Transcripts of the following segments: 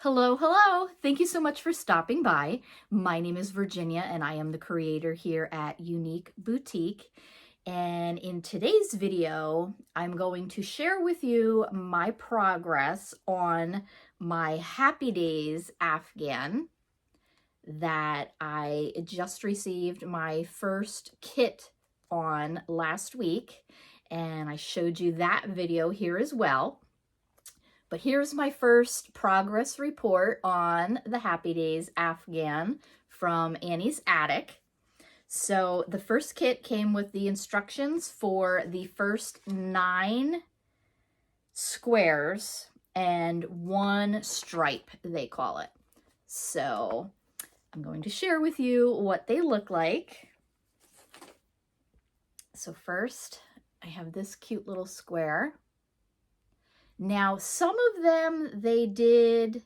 Hello, hello. Thank you so much for stopping by. My name is Virginia and I am the creator here at Unique Boutique. And in today's video, I'm going to share with you my progress on my Happy Days Afghan that I just received my first kit on last week. And I showed you that video here as well. But here's my first progress report on the Happy Days Afghan from Annie's Attic. So the first kit came with the instructions for the first 9 squares and 1 stripe, they call it. So I'm going to share with you what they look like. So first, I have this cute little square. Now, some of them, they did,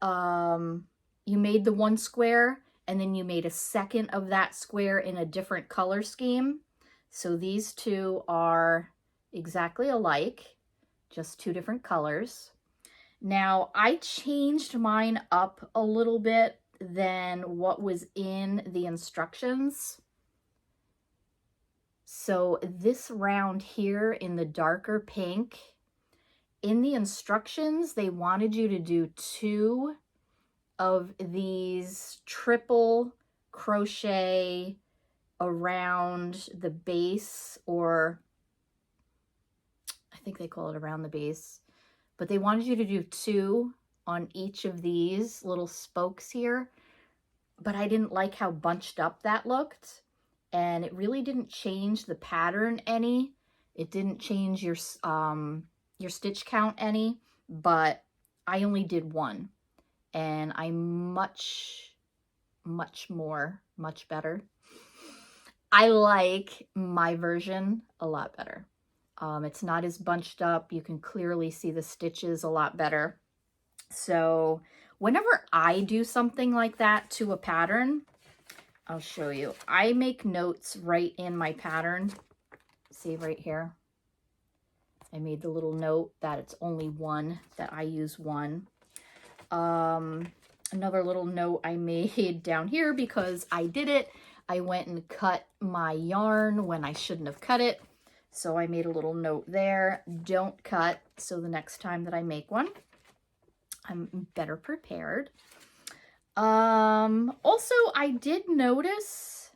you made the 1 square and then you made a second of that square in a different color scheme. So these 2 are exactly alike, just 2 different colors. Now, I changed mine up a little bit than what was in the instructions. So this round here in the darker pink, in the instructions, they wanted you to do 2 of these triple crochet around the base, or I think they call it around the base, but they wanted you to do 2 on each of these little spokes here, but I didn't like how bunched up that looked, and it really didn't change the pattern any. It didn't change your stitch count any, but I only did 1, and I'm much better. I like my version a lot better. It's not as bunched up. You can clearly see the stitches a lot better. So whenever I do something like that to a pattern, I'll show you. I make notes right in my pattern. See right here? I made the little note that it's only 1, that I use 1. Another little note I made down here because I did it. I went and cut my yarn when I shouldn't have cut it. So I made a little note there. Don't cut. So the next time that I make one, I'm better prepared. Also, I did notice,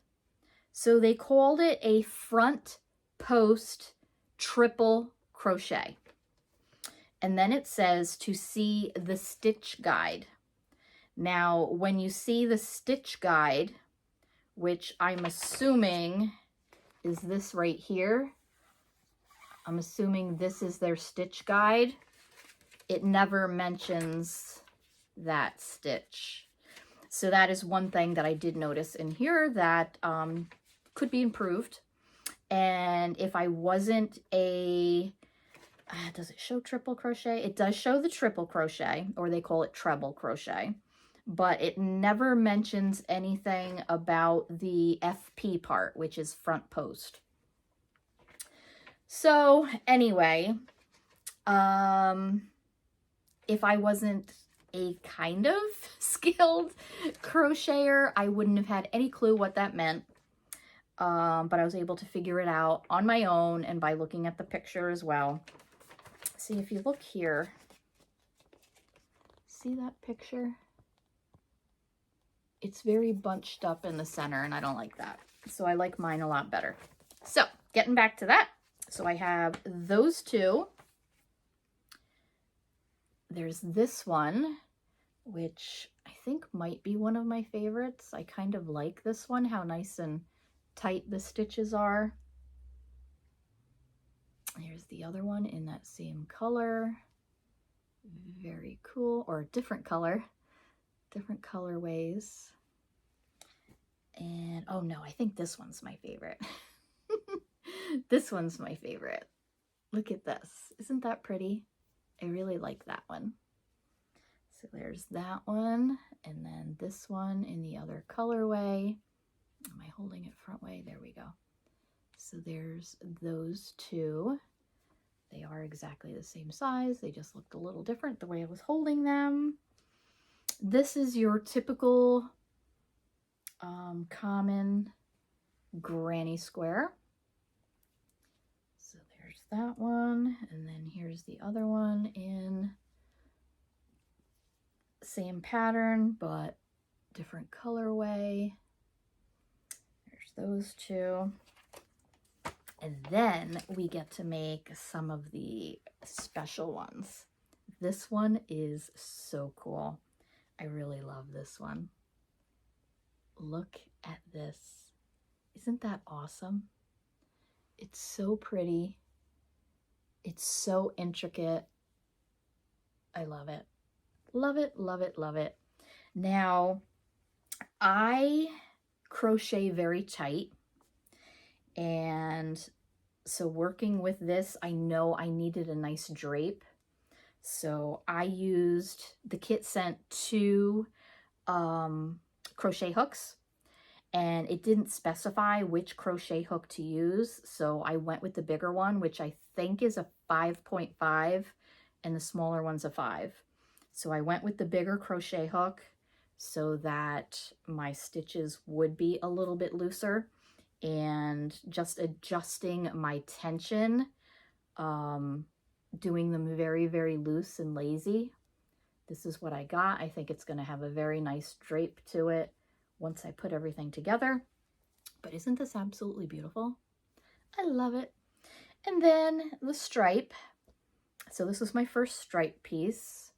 so they called it a front post triple crochet. And then it says to see the stitch guide. Now, when you see the stitch guide, which I'm assuming is this right here, I'm assuming this is their stitch guide, it never mentions that stitch. So that is one thing that I did notice in here that could be improved. And if I wasn't a, does it show triple crochet? It does show the triple crochet, or they call it treble crochet, but it never mentions anything about the FP part, which is front post. So anyway, if I wasn't a kind of skilled crocheter, I wouldn't have had any clue what that meant. But I was able to figure it out on my own and by looking at the picture as well. See, if you look here, see that picture? It's very bunched up in the center and I don't like that. So I like mine a lot better. So getting back to that. So I have those 2. There's this one, which I think might be one of my favorites. I kind of like this one, how nice and tight the stitches are. Here's the other one in that same color. Very cool, or different color, different colorways. And oh no, I think this one's my favorite. This one's my favorite. Look at this. Isn't that pretty? I really like that one. So there's that one, and then this one in the other colorway. Am I holding it front way? There we go. So there's those 2. They are exactly the same size. They just looked a little different the way I was holding them. This is your typical common granny square. So there's that one, and then here's the other one in same pattern but different colorway. There's those two. And then we get to make some of the special ones. This one is so cool. I really love this one. Look at this. Isn't that awesome? It's so pretty. It's so intricate. I love it. Love it, love it, love it. Now, I crochet very tight. And so working with this, I know I needed a nice drape. So I used, the kit sent 2 crochet hooks, and it didn't specify which crochet hook to use. So I went with the bigger one, which I think is a 5.5, and the smaller one's a 5. So I went with the bigger crochet hook so that my stitches would be a little bit looser, and just adjusting my tension, doing them very, very loose and lazy. This is what I got. I think it's going to have a very nice drape to it once I put everything together. But isn't this absolutely beautiful? I love it. And then the stripe. So this was my first stripe piece.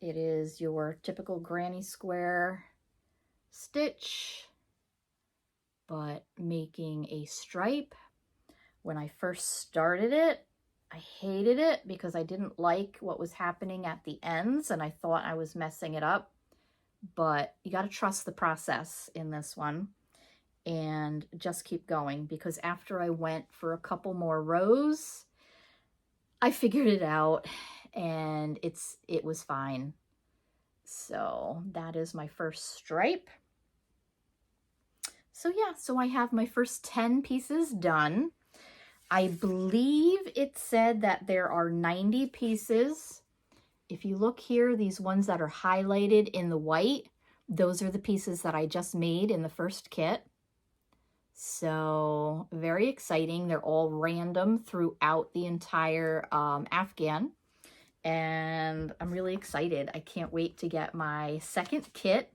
It is your typical granny square stitch, but making a stripe. When I first started it, I hated it because I didn't like what was happening at the ends, and I thought I was messing it up. But you got to trust the process in this one and just keep going, because after I went for a couple more rows, I figured it out, and it was fine. So that is my first stripe. So yeah, so I have my first 10 pieces done. I believe it said that there are 90 pieces. If you look here, these ones that are highlighted in the white, those are the pieces that I just made in the first kit. So very exciting. They're all random throughout the entire Afghan. And I'm really excited. I can't wait to get my second kit.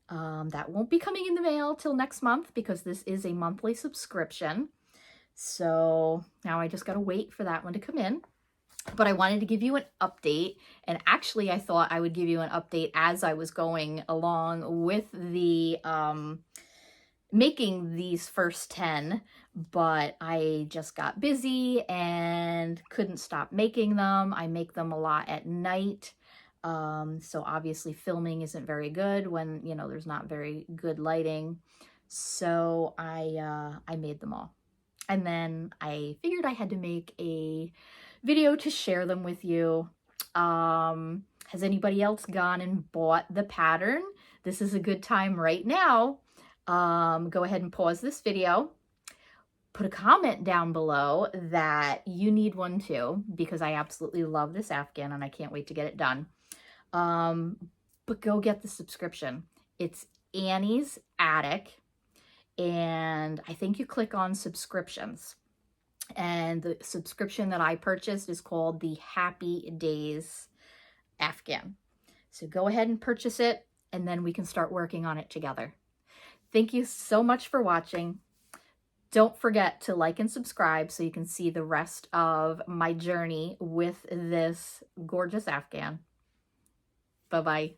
That won't be coming in the mail till next month because this is a monthly subscription. So now I just got to wait for that one to come in. But I wanted to give you an update. And actually, I thought I would give you an update as I was going along with the making these first 10. But I just got busy and couldn't stop making them. I make them a lot at night. So obviously filming isn't very good when, you know, there's not very good lighting. So I made them all. And then I figured I had to make a video to share them with you. Has anybody else gone and bought the pattern? This is a good time right now. Go ahead and pause this video. Put a comment down below that you need one too, because I absolutely love this Afghan and I can't wait to get it done. But go get the subscription. It's Annie's Attic, and I think you click on subscriptions. And the subscription that I purchased is called the Happy Days Afghan. So go ahead and purchase it, and then we can start working on it together. Thank you so much for watching. Don't forget to like and subscribe so you can see the rest of my journey with this gorgeous Afghan. Bye-bye.